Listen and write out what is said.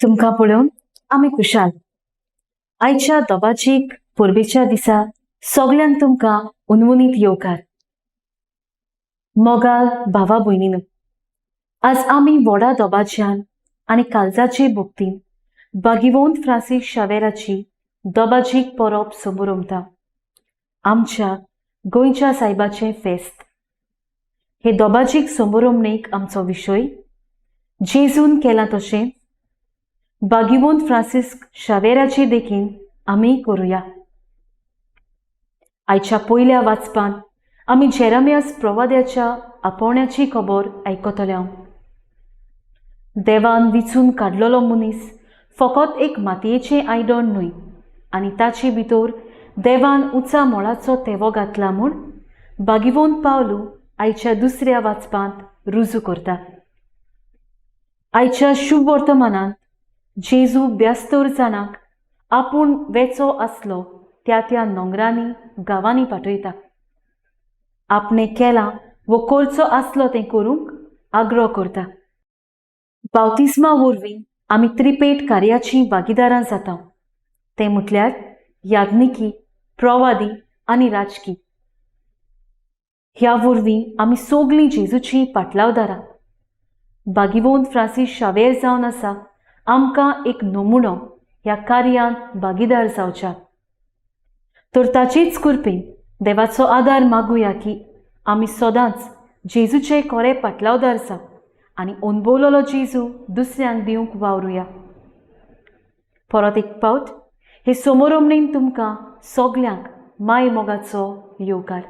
तुमकां पळोवन आमी खुशाल. आयच्या दोबाचीक पुर्वेच्या दिसा सगळ्यांक तुमकां उनवुनीत येवकार. मोगाल भावा भयणीनो, आज आमी व्हडा दोबाज्यान आनी काळजाचे भोगतीन भागिवंत फ्रांसीस शावेराची दोबाचीक परब समोरुमता. आमच्या गोंयच्या सायबाचें फेस्त. हे दोबाचीक समोरमणेक आमचो विशय जेजून केलां तशें भागिवंत फ्रांसीस शावेराची देखीन आमी करुया. आयच्या पयल्या वाचपान आमी जेरेमियास प्रवाद्याच्या आपोवण्याची खबर आयकतले. देवान विचून काडलेलो मनीस फकत एक मातयेचें आयदन न्हय, आनी ताचे भितर देवान उंचा मोलाचो तेवो घातला म्हूण भागिवंत पावलू आयच्या दुसऱ्या वाचपांत रुजू करता. आयच्या शुभ वर्तमानांत जेजू ब्यास्तर जाणांक आपूण वेचो आसलो त्या नोंगरांनी गांवांनी पाठयता. आपणे केलां वो करचो आसलो तें करूंक आग्रो करता. बावतिस्मा वरवीं आमी त्रिपेट कार्याची भागीदारां जाता, तें म्हटल्यार याज्ञिकी, प्रवादी आनी राजकी. ह्या वरवीं आमी सगळीं जेजूची पाटलावदारां. भागिवंत फ्रांसीस शावेर जावन आसा आमकां एक नमुनो ह्या कार्यांत भागीदार जावच्या. तर ताचेच कृपेन देवाचो आदार मागुया की आमी सदांच जेजूचे खरे पाटलावदार जावं आनी अणभवलेलो जेजू दुसऱ्यांक दिवंक वावरुया. परत एक पावट हे समोरमणेन तुमकां सगळ्यांक माय मोगाचो येवकार.